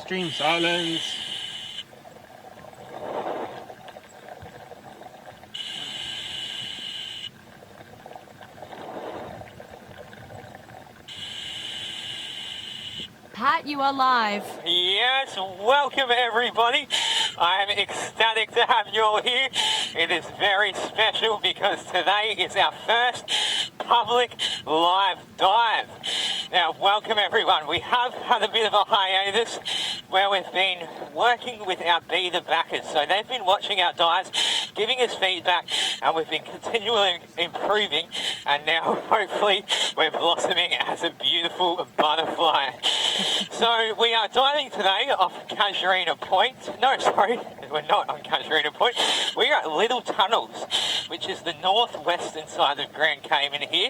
Extreme silence. Pat, you are live. Yes, welcome everybody. I am ecstatic to have you all here. It is very special because today is our first public live dive. Now, welcome everyone. We have had a bit of a hiatus where we've been working with our beta backers. So they've been watching our dives, giving us feedback, and we've been continually improving, and now hopefully we're blossoming as a beautiful butterfly. So we are diving today off Casuarina Point. No, sorry, we're not on Casuarina Point. We are at Little Tunnels, which is the northwestern side of Grand Cayman here.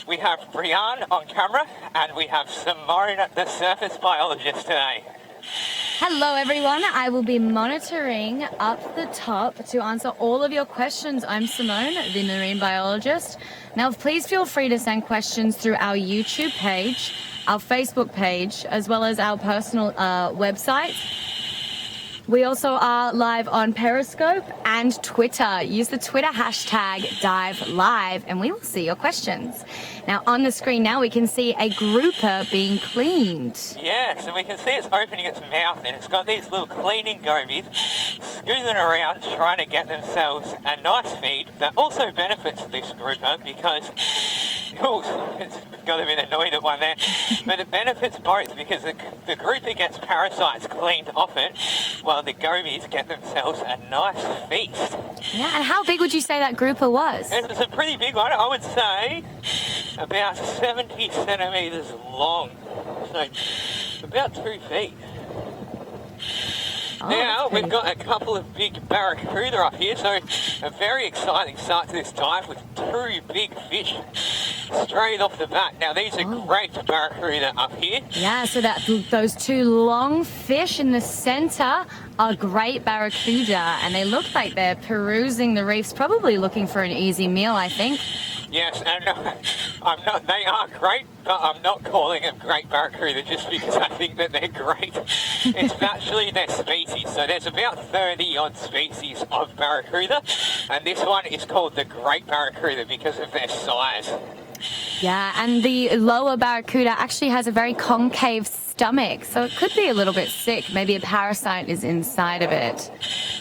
We have Brianne on camera, and we have Simone, the surface biologist, today. Hello everyone, I will be monitoring up the top to answer all of your questions. I'm Simone, the marine biologist. Now please feel free to send questions through our YouTube page, our Facebook page, as well as our personal website. We also are live on Periscope and Twitter. Use the Twitter hashtag diveLIVE and we will see your questions. Now on the screen now we can see a grouper being cleaned. Yes, and we can see it's opening its mouth and it's got these little cleaning gobies scootling around trying to get themselves a nice feed that also benefits this grouper because it's got a bit annoyed at one there, but it benefits both because the grouper gets parasites cleaned off it while the gobies get themselves a nice feast. Yeah, and how big would you say that grouper was? It's a pretty big one. I would say about 70 centimetres long, so about 2 feet. Oh, now we've got a couple of big barracuda up here, so a very exciting start to this dive with 2 big fish straight off the bat. Now these are great barracuda up here. Yeah, so those 2 long fish in the centre are great barracuda, and they look like they're perusing the reefs, probably looking for an easy meal, I think. Yes, and they are great, but I'm not calling them great barracuda just because I think that they're great. It's actually their species, so there's about 30 odd species of barracuda, and this one is called the great barracuda because of their size. Yeah, and the lower barracuda actually has a very concave stomach, so it could be a little bit sick. Maybe a parasite is inside of it,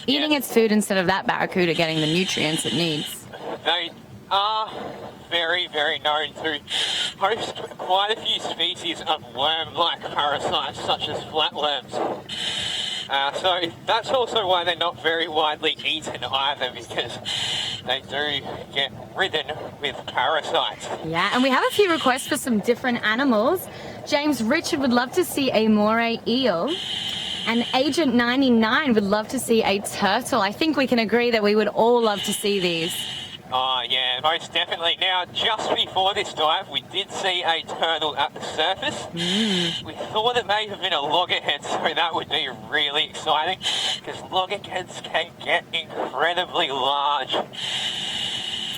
eating its food instead of that barracuda getting the nutrients it needs. They are very, very known to host quite a few species of worm-like parasites, such as flatworms. So that's also why they're not very widely eaten either, because they do get ridden with parasites. Yeah, and we have a few requests for some different animals. James Richard would love to see a moray eel. And Agent 99 would love to see a turtle. I think we can agree that we would all love to see these. Oh yeah, most definitely. Now, just before this dive, we did see a turtle at the surface. We thought it may have been a loggerhead, so that would be really exciting, because loggerheads can get incredibly large.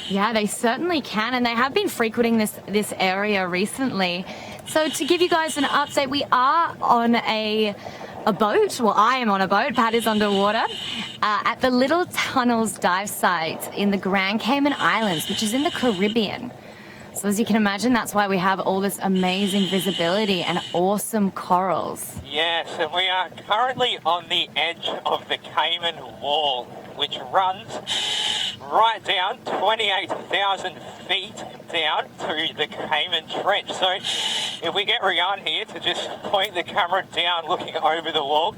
Yeah, they certainly can, and they have been frequenting this area recently. So to give you guys an update, we are on a boat. Well, I am on a boat. Pat is underwater at the Little Tunnels dive site in the Grand Cayman Islands, which is in the Caribbean. So as you can imagine, that's why we have all this amazing visibility and awesome corals. Yes, and we are currently on the edge of the Cayman Wall, which runs right down 28,000 feet down to the Cayman Trench. So if we get Rian here to just point the camera down looking over the wall,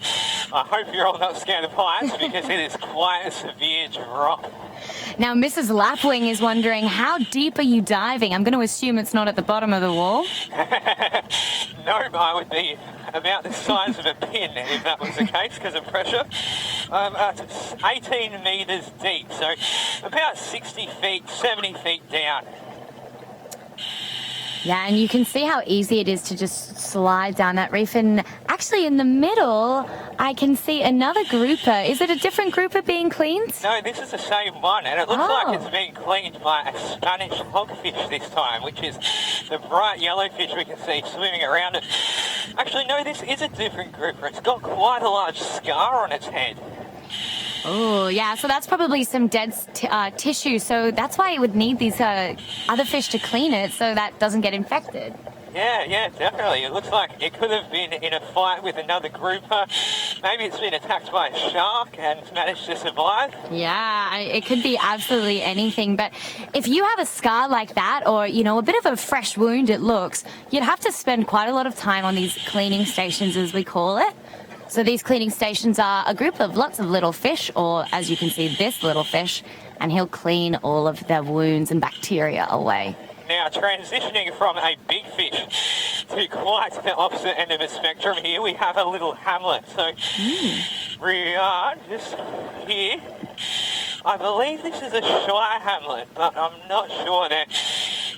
I hope you're all not scared of heights because it is quite a severe drop. Now, Mrs. Lapwing is wondering, how deep are you diving? I'm going to assume it's not at the bottom of the wall. No, I would be about the size of a pin if that was the case because of pressure. 18 metres deep, so about 60 feet, 70 feet down. Yeah, and you can see how easy it is to just slide down that reef. And actually in the middle, I can see another grouper. Is it a different grouper being cleaned? No, this is the same one, and it looks like it's being cleaned by a Spanish hogfish this time, which is the bright yellow fish we can see swimming around it. Actually, no, this is a different grouper. It's got quite a large scar on its head. Oh, yeah, so that's probably some dead tissue, so that's why it would need these other fish to clean it so that doesn't get infected. Yeah, definitely. It looks like it could have been in a fight with another grouper. Maybe it's been attacked by a shark and managed to survive. Yeah, it could be absolutely anything. But if you have a scar like that, or, you know, a bit of a fresh wound it looks, you'd have to spend quite a lot of time on these cleaning stations, as we call it. So these cleaning stations are a group of lots of little fish, or as you can see, this little fish, and he'll clean all of their wounds and bacteria away. Now, transitioning from a big fish to quite the opposite end of the spectrum here, we have a little Hamlet. So we are just here. I believe this is a shy Hamlet, but I'm not sure. They're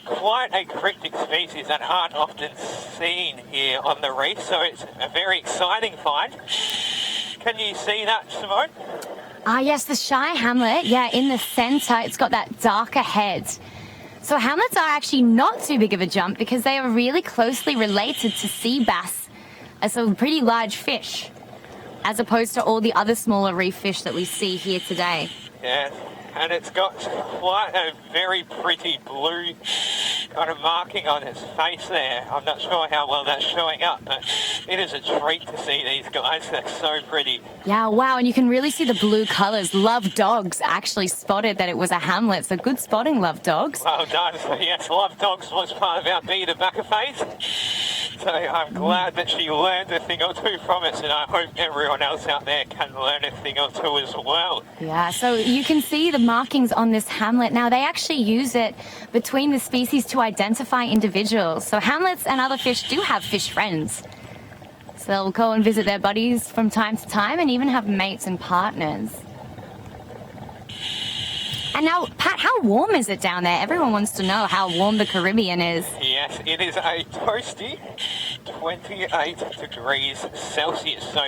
quite a cryptic species and aren't often seen here on the reef, so it's a very exciting find. Can you see that, Simone? Yes, the shy Hamlet. Yeah, in the centre, it's got that darker head. So Hamlets are actually not too big of a jump because they are really closely related to sea bass, as a pretty large fish, as opposed to all the other smaller reef fish that we see here today. Yeah, and it's got quite a very pretty blue kind of marking on its face there. I'm not sure how well that's showing up, but it is a treat to see these guys. They're so pretty. Yeah, wow, and you can really see the blue colours. Love Dogs actually spotted that it was a Hamlet, so good spotting, Love Dogs. Well done. So yes, Love Dogs was part of our Be the Backer phase. So I'm glad that she learned a thing or two from it, and I hope everyone else out there can learn a thing or two as well. Yeah, so you can see the markings on this Hamlet. Now, they actually use it between the species to identify individuals. So Hamlets and other fish do have fish friends. So they'll go and visit their buddies from time to time and even have mates and partners. And now, Pat, how warm is it down there? Everyone wants to know how warm the Caribbean is. Yes, it is a toasty 28 degrees Celsius, so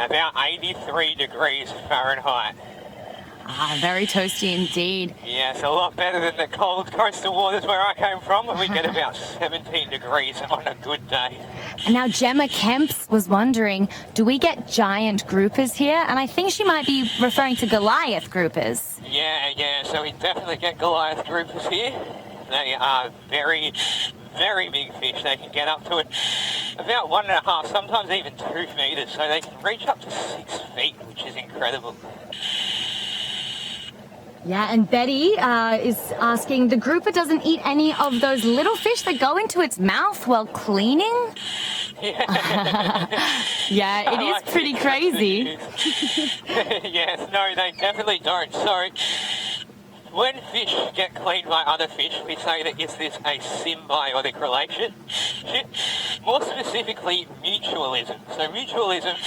about 83 degrees Fahrenheit. Very toasty indeed. Yes, a lot better than the cold coastal waters where I came from, and we get about 17 degrees on a good day. And now Gemma Kemps was wondering, do we get giant groupers here? And I think she might be referring to Goliath groupers. Yeah, so we definitely get Goliath groupers here. They are very, very big fish. They can get up to about 1.5, sometimes even 2 meters, so they can reach up to 6 feet, which is incredible. Yeah, and Betty is asking, the grouper doesn't eat any of those little fish that go into its mouth while cleaning? Yeah, it is pretty crazy. Yes, no, they definitely don't. So, when fish get cleaned by other fish, we say that is this a symbiotic relationship? More specifically, mutualism. So mutualism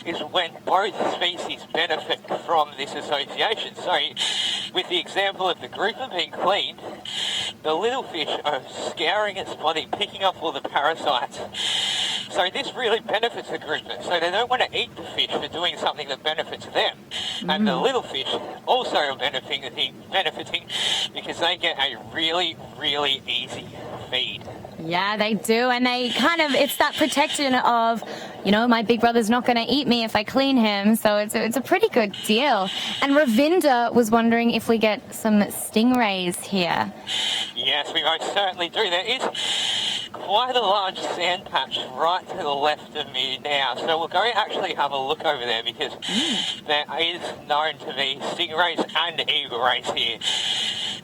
is when both species benefit from this association. So, with the example of the grouper being cleaned, the little fish are scouring its body, picking up all the parasites. So this really benefits the grouper. So they don't want to eat the fish for doing something that benefits them. And the little fish also are benefiting because they get a really, really easy feed. Yeah, they do. And they kind of, it's that protection of, you know, my big brother's not going to eat me if I clean him. So it's a pretty good deal. And Ravinda was wondering if we get some stingrays here. Yes, we most certainly do. There is quite a large sand patch right to the left of me now. So we'll go actually have a look over there because there is known to be stingrays and eagle rays here.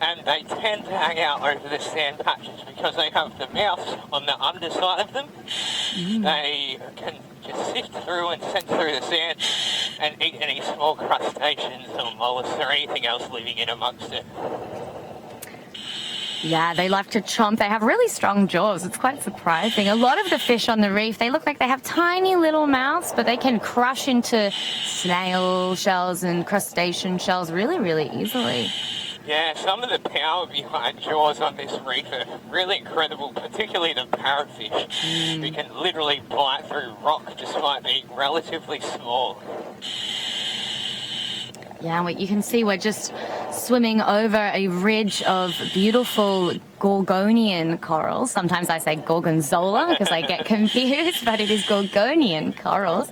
And they tend to hang out over the sand patches because they have the mouths on the underside of them. They can just sift through and scent through the sand and eat any small crustaceans or mollusks or anything else living in amongst it. Yeah, they like to chomp. They have really strong jaws. It's quite surprising. A lot of the fish on the reef, they look like they have tiny little mouths, but they can crush into snail shells and crustacean shells really, really easily. Yeah, some of the power behind jaws on this reef are really incredible, particularly the parrotfish, who can literally bite through rock despite being relatively small. Yeah, you can see we're just swimming over a ridge of beautiful gorgonian corals. Sometimes I say gorgonzola because I get confused, but it is gorgonian corals.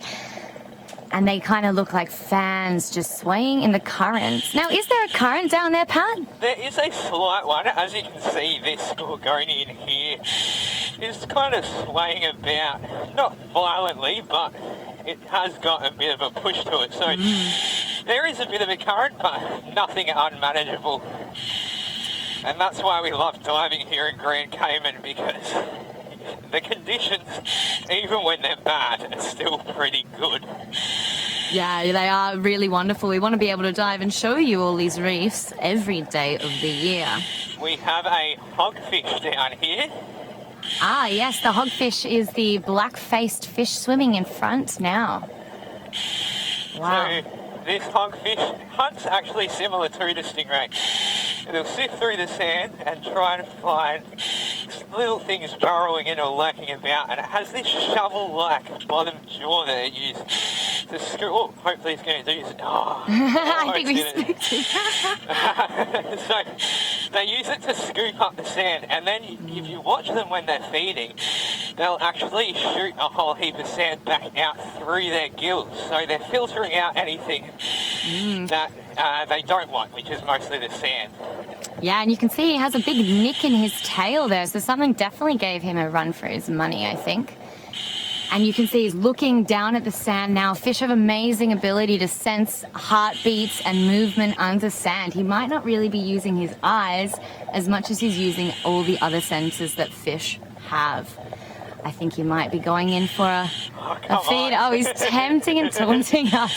And they kind of look like fans just swaying in the currents. Now, is there a current down there, Pat? There is a slight one. As you can see, this gorgonian here is kind of swaying about, not violently, but it has got a bit of a push to it. So there is a bit of a current, but nothing unmanageable. And that's why we love diving here in Grand Cayman, because the conditions, even when they're bad, are still pretty good. Yeah, they are really wonderful. We want to be able to dive and show you all these reefs every day of the year. We have a hogfish down here. Ah, yes, the hogfish is the black-faced fish swimming in front now. Wow. So this hogfish hunt's actually similar to the stingray. It'll sift through the sand and try and find little things burrowing in or lurking about, and it has this shovel-like bottom jaw that it uses to scoop. Oh, hopefully it's going to do this. Oh, I think we spooked it. So they use it to scoop up the sand, and then if you watch them when they're feeding, they'll actually shoot a whole heap of sand back out through their gills. So they're filtering out anything that they don't want, which is mostly the sand. Yeah, and you can see he has a big nick in his tail there, so something definitely gave him a run for his money, I think. And you can see he's looking down at the sand now. Fish have amazing ability to sense heartbeats and movement under sand. He might not really be using his eyes as much as he's using all the other senses that fish have. I think he might be going in for a feed. Oh, he's tempting and taunting us.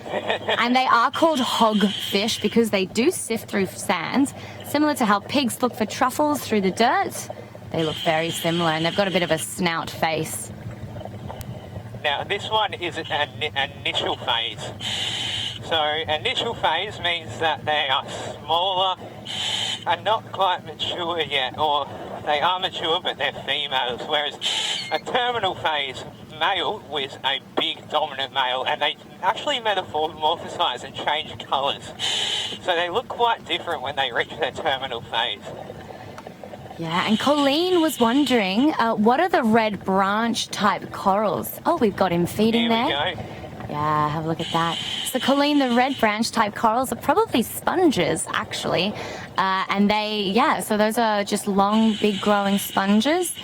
And they are called hogfish because they do sift through sand, similar to how pigs look for truffles through the dirt. They look very similar, and they've got a bit of a snout face. Now, this one is an initial phase. So, initial phase means that they are smaller and not quite mature yet, or they are mature but they're females, whereas a terminal phase male with a big dominant male, and they actually metamorphosize and change colours. So they look quite different when they reach their terminal phase. Yeah, and Colleen was wondering, what are the red branch type corals? Oh, we've got him feeding there. Here we go. Yeah, have a look at that. So Colleen, the red branch type corals are probably sponges, actually. And so those are just long, big growing sponges.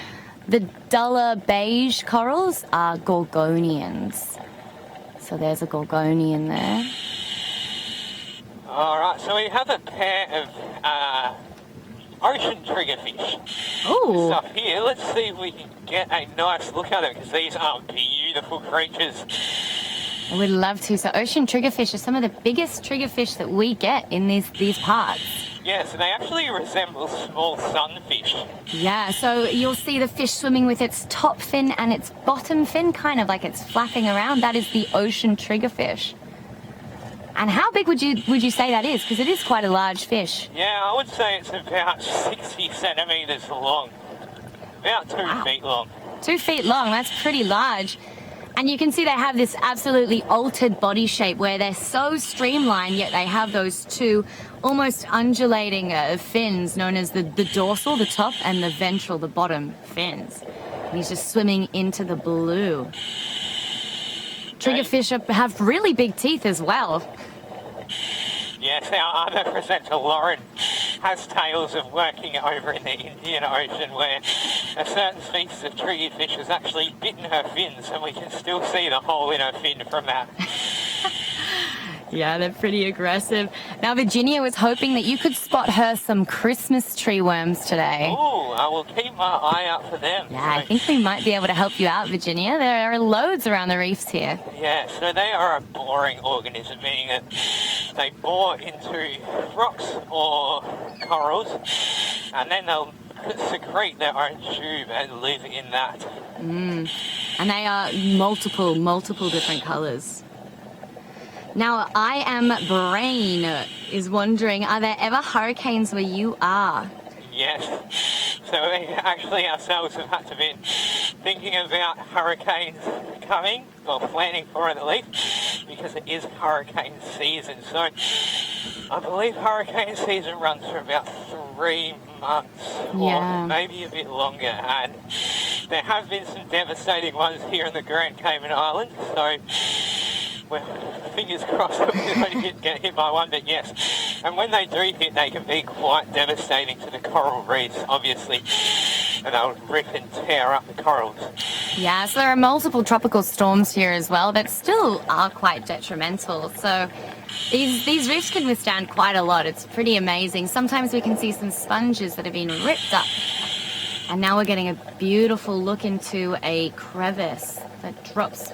The duller beige corals are gorgonians. So there's a gorgonian there. All right, so we have a pair of ocean triggerfish. Oh. Stuff here. Let's see if we can get a nice look at them, because these are beautiful creatures. I would love to. So ocean triggerfish are some of the biggest triggerfish that we get in these parts. Yeah, so they actually resemble small sunfish. Yeah, so you'll see the fish swimming with its top fin and its bottom fin, kind of like it's flapping around. That is the ocean triggerfish. And how big would you say that is? Because it is quite a large fish. Yeah, I would say it's about 60 centimetres long. About 2 feet long. 2 feet long, that's pretty large. And you can see they have this absolutely altered body shape where they're so streamlined, yet they have those two almost undulating fins known as the dorsal, the top, and the ventral, the bottom fins. And he's just swimming into the blue. Triggerfish have really big teeth as well. Yes, our other presenter, Lauren, has tales of working over in the Indian Ocean where a certain species of triggerfish has actually bitten her fins, and we can still see the hole in her fin from that. Yeah, they're pretty aggressive. Now, Virginia was hoping that you could spot her some Christmas tree worms today. Oh, I will keep my eye out for them. Yeah, I think we might be able to help you out, Virginia. There are loads around the reefs here. Yeah, so they are a boring organism, meaning that they bore into rocks or corals, and then they'll secrete their own tube and live in that. And they are multiple different colours. Now, I Am Brain is wondering, are there ever hurricanes where you are? Yes. So we actually ourselves have had to be thinking about hurricanes coming, or planning for it at least, because it is hurricane season. So I believe hurricane season runs for about 3 months, or maybe a bit longer. And there have been some devastating ones here in the Grand Cayman Islands, so well, fingers crossed that we don't get hit by one, but yes. And when they do hit, they can be quite devastating to the coral reefs, obviously, and they'll rip and tear up the corals. Yeah, so there are multiple tropical storms here as well that still are quite detrimental. So these reefs can withstand quite a lot. It's pretty amazing. Sometimes we can see some sponges that have been ripped up. And now we're getting a beautiful look into a crevice that drops.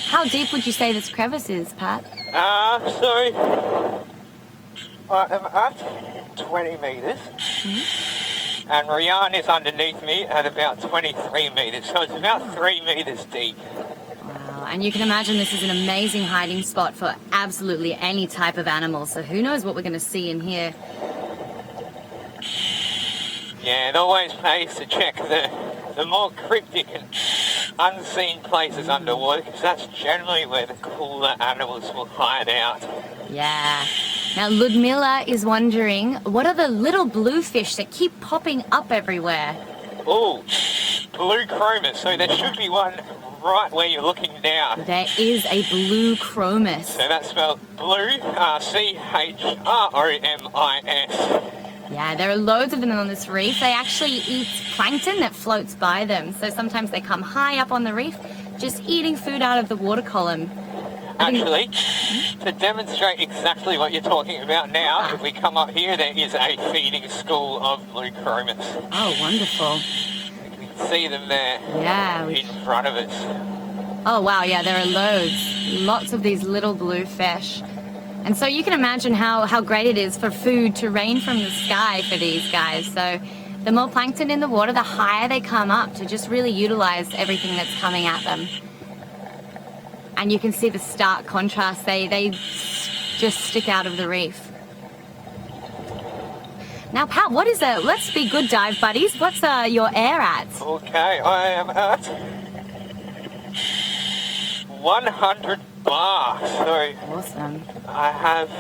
How deep would you say this crevice is, Pat? So I'm at 20 metres. Mm-hmm. And Rian is underneath me at about 23 metres, so it's about 3 metres deep. Wow, and you can imagine this is an amazing hiding spot for absolutely any type of animal, so who knows what we're going to see in here. Yeah, it always pays to check the more cryptic and unseen places underwater, because that's generally where the cooler animals will hide out. Yeah. Now, Ludmilla is wondering, what are the little blue fish that keep popping up everywhere? Oh, blue chromis. So there should be one right where you're looking now. There is a blue chromis. So that's spelled blue, C-H-R-O-M-I-S. Yeah, there are loads of them on this reef. They actually eat plankton that floats by them. So sometimes they come high up on the reef, just eating food out of the water column. Actually, to demonstrate exactly what you're talking about now, if we come up here, there is a feeding school of blue chromis. Oh, wonderful. You can see them there. Yeah. In front of us. Oh, wow, yeah, there are lots of these little blue fish. And so you can imagine how great it is for food to rain from the sky for these guys. So the more plankton in the water, the higher they come up to just really utilize everything that's coming at them. And you can see the stark contrast. They just stick out of the reef. Now, Pat, what is it? Let's be good dive buddies. What's your air at? Okay, I am at 100 bar. So awesome. I have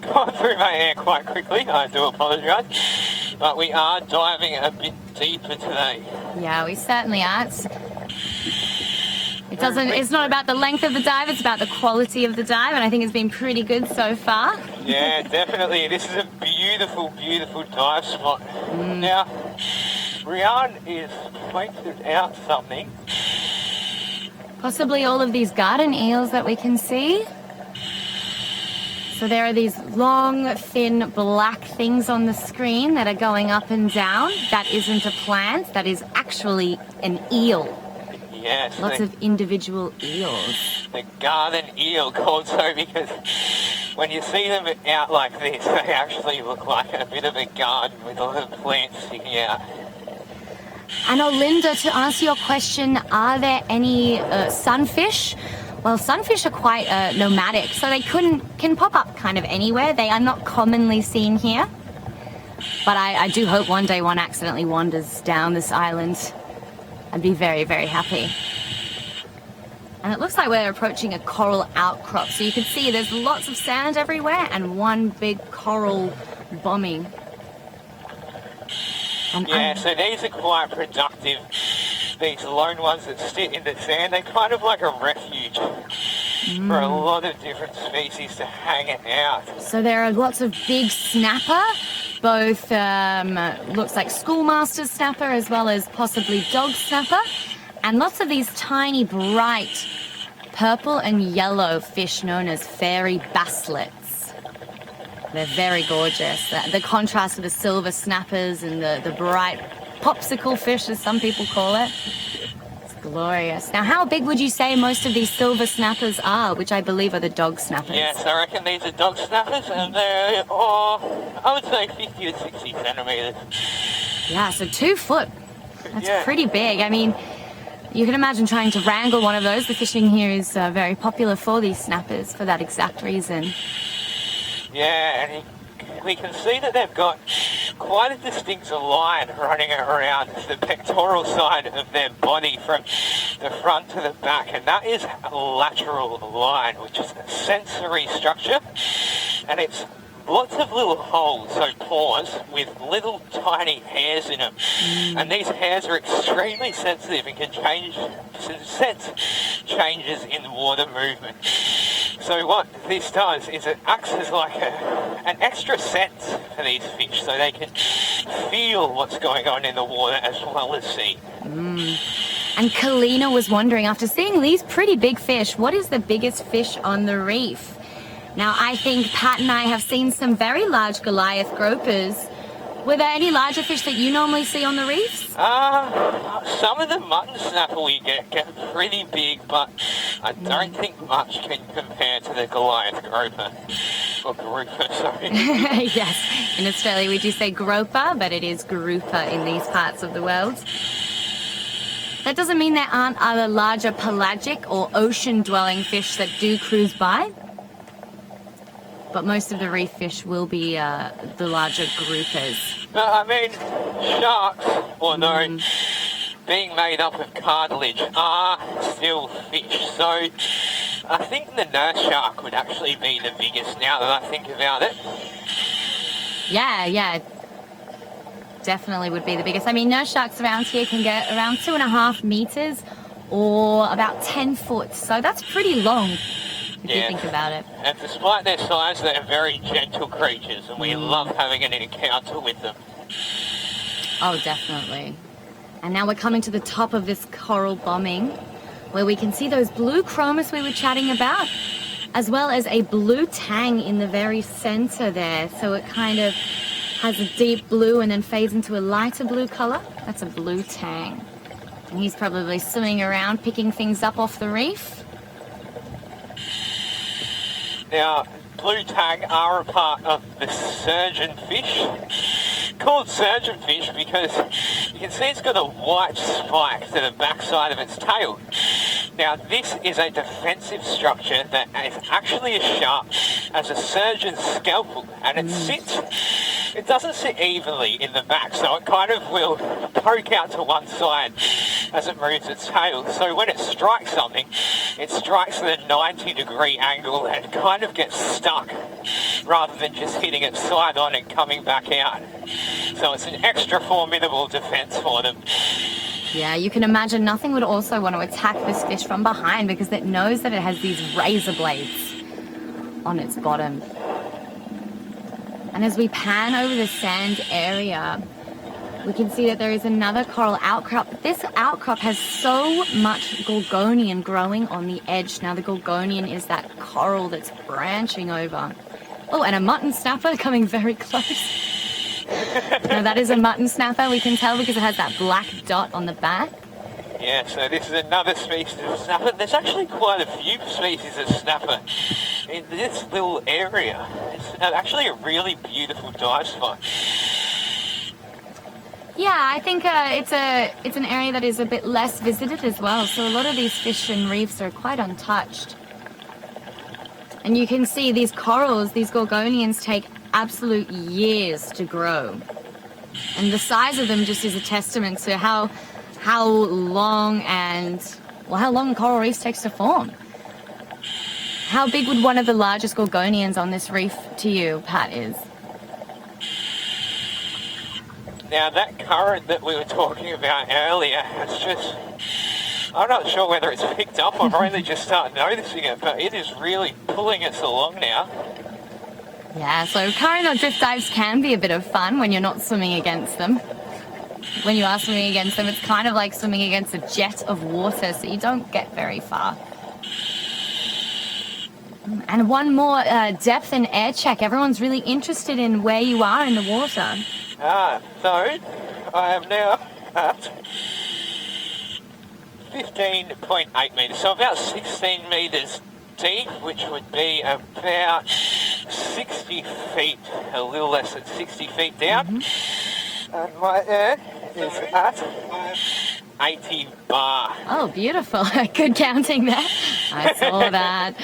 gone through my air quite quickly. I do apologise. But we are diving a bit deeper today. Yeah, we certainly are. It's not about the length of the dive, it's about the quality of the dive, and I think it's been pretty good so far. Yeah, definitely. This is a beautiful, beautiful dive spot. Now, Rian is pointed out something. Possibly all of these garden eels that we can see. So there are these long, thin, black things on the screen that are going up and down. That isn't a plant, that is actually an eel. Yes. Lots of individual eels. The garden eel, called so because when you see them out like this, they actually look like a bit of a garden with a lot of plants sticking out. And Olinda, to answer your question, are there any sunfish? Well, sunfish are quite nomadic, so they can pop up kind of anywhere. They are not commonly seen here. But I do hope one day one accidentally wanders down this island. I'd be very, very happy. And it looks like we're approaching a coral outcrop. So you can see there's lots of sand everywhere and one big coral bombing. And yeah, so these are quite productive. These lone ones that sit in the sand, they're kind of like a refuge for a lot of different species to hang out. So there are lots of big snapper, both looks like schoolmaster snapper as well as possibly dog snapper, and lots of these tiny bright purple and yellow fish known as fairy basslets. They're very gorgeous. The contrast of the silver snappers and the bright popsicle fish, as some people call it. It's glorious. Now, how big would you say most of these silver snappers are, which I believe are the dog snappers? Yes, I reckon these are dog snappers, and they're, I would say 50 or 60 centimetres. Yeah, so 2 foot. That's pretty big. I mean, you can imagine trying to wrangle one of those. The fishing here is very popular for these snappers for that exact reason. Yeah, and we can see that they've got quite a distinct line running around the pectoral side of their body from the front to the back, and that is a lateral line, which is a sensory structure, and it's lots of little holes, so pores, with little tiny hairs in them. And these hairs are extremely sensitive and can sense changes in water movement. So what this does is it acts as like an extra sense for these fish, so they can feel what's going on in the water as well as see. And Kalina was wondering, after seeing these pretty big fish, what is the biggest fish on the reef? Now, I think Pat and I have seen some very large Goliath gropers. Were there any larger fish that you normally see on the reefs? Some of the mutton snapper we get pretty big, but I don't think much can compare to the Goliath groper. Or grouper, sorry. Yes, in Australia we do say groper, but it is grouper in these parts of the world. That doesn't mean there aren't other larger pelagic or ocean-dwelling fish that do cruise by. But most of the reef fish will be the larger groupers. I mean, sharks, although being made up of cartilage, are still fish. So I think the nurse shark would actually be the biggest now that I think about it. Yeah. Definitely would be the biggest. I mean, nurse sharks around here can get around 2.5 meters or about 10 foot. So that's pretty long. If you think about it. And despite their size, they're very gentle creatures, and we love having an encounter with them. Oh, definitely. And now we're coming to the top of this coral bombing, where we can see those blue chromis we were chatting about, as well as a blue tang in the very center there. So it kind of has a deep blue and then fades into a lighter blue color. That's a blue tang. And he's probably swimming around, picking things up off the reef. Now, blue tang are a part of the surgeonfish, called surgeonfish because you can see it's got a white spike to the backside of its tail. Now, this is a defensive structure that is actually as sharp as a surgeon's scalpel, and it doesn't sit evenly in the back, so it kind of will poke out to one side as it moves its tail. So when it strikes something, it strikes at a 90-degree angle and kind of gets stuck rather than just hitting it side on and coming back out. So it's an extra formidable defense for them. Yeah, you can imagine nothing would also want to attack this fish from behind because it knows that it has these razor blades on its bottom. And as we pan over the sand area, we can see that there is another coral outcrop. This outcrop has so much gorgonian growing on the edge. Now, the gorgonian is that coral that's branching over. Oh, and a mutton snapper coming very close. Now, that is a mutton snapper, we can tell, because it has that black dot on the back. Yeah, so this is another species of snapper. There's actually quite a few species of snapper in this little area. It's actually a really beautiful dive spot. Yeah, I think it's an area that is a bit less visited as well, so a lot of these fish and reefs are quite untouched. And you can see these corals, these gorgonians, take absolute years to grow. And the size of them just is a testament to how long coral reefs takes to form. How big would one of the largest gorgonians on this reef to you, Pat, is? Now, that current that we were talking about earlier, I'm not sure whether it's picked up. I've only just started noticing it, but it is really pulling us along now. Yeah, so current or drift dives can be a bit of fun when you're not swimming against them. When you are swimming against them, it's kind of like swimming against a jet of water, so you don't get very far. And one more depth and air check. Everyone's really interested in where you are in the water. So I am now at 15.8 metres, so about 16 metres deep, which would be about 60 feet, a little less than 60 feet down. And my air is at 80 bar. Oh, beautiful. Good counting there. I saw that.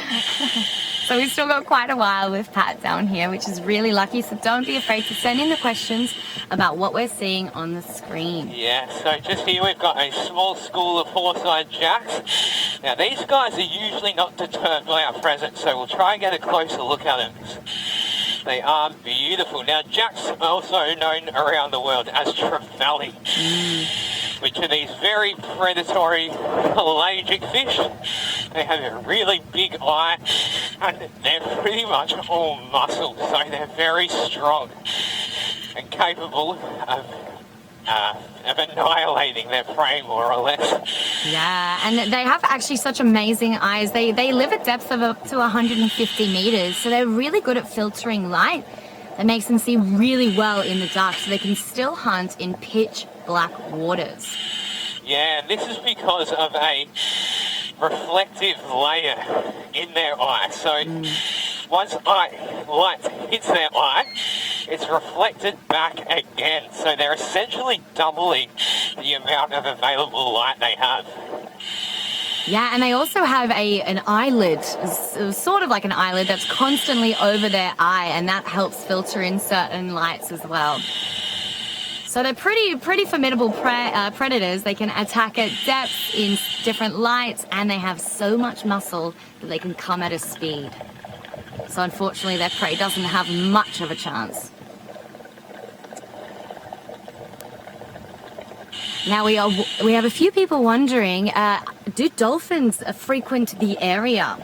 So we've still got quite a while with Pat down here, which is really lucky. So don't be afraid to send in the questions about what we're seeing on the screen. Yeah, so just here we've got a small school of horse-eyed jacks. Now these guys are usually not deterred by our presence, so we'll try and get a closer look at them. They are beautiful. Now jacks are also known around the world as trevally, which are these very predatory pelagic fish. They have a really big eye and they're pretty much all muscle, so they're very strong and capable of annihilating their prey, more or less. Yeah, and they have actually such amazing eyes. They live at depths of up to 150 meters, so they're really good at filtering light. That makes them see really well in the dark, so they can still hunt in pitch black waters. Yeah, and this is because of a reflective layer in their eye. So once light hits their eye, it's reflected back again. So they're essentially doubling the amount of available light they have. Yeah, and they also have an eyelid, sort of like an eyelid that's constantly over their eye, and that helps filter in certain lights as well. So they're pretty formidable predators. They can attack at depths in different lights, and they have so much muscle that they can come at a speed. So unfortunately, their prey doesn't have much of a chance. Now we have a few people wondering, do dolphins frequent the area?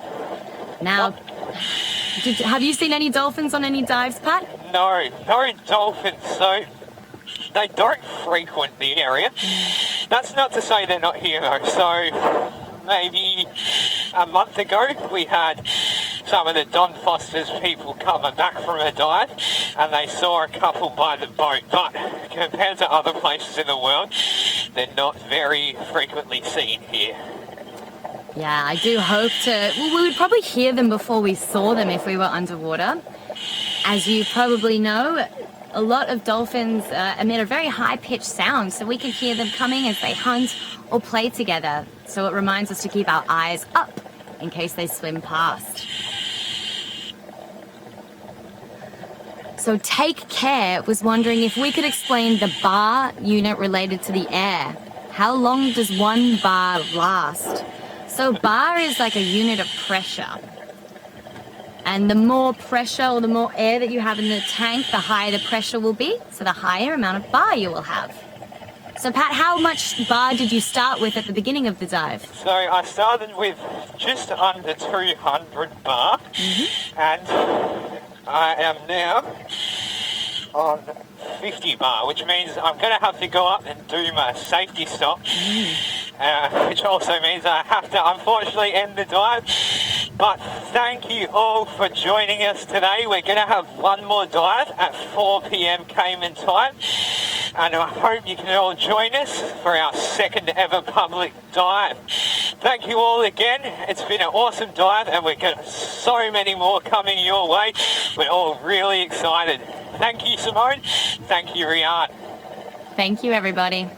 Now, have you seen any dolphins on any dives, Pat? No dolphins. So they don't frequent the area. That's not to say they're not here though. So maybe a month ago we had some of the Don Foster's people coming back from a dive and they saw a couple by the boat, but compared to other places in the world, they're not very frequently seen here. Yeah, I do hope to. Well, we would probably hear them before we saw them if we were underwater. As you probably know, a lot of dolphins emit a very high-pitched sound, so we can hear them coming as they hunt or play together. So it reminds us to keep our eyes up in case they swim past. So Take Care was wondering if we could explain the bar unit related to the air. How long does one bar last? So bar is like a unit of pressure. And the more pressure or the more air that you have in the tank, the higher the pressure will be, so the higher amount of bar you will have. So Pat, how much bar did you start with at the beginning of the dive? So I started with just under 200 bar, and I am now on 50 bar, which means I'm going to have to go up and do my safety stop, which also means I have to unfortunately end the dive. But thank you all for joining us today. We're going to have one more dive at 4 p.m. Cayman time, and I hope you can all join us for our second ever public dive. Thank you all again. It's been an awesome dive, and we've got so many more coming your way. We're all really excited. Thank you, Simone. Thank you, Rian. Thank you, everybody.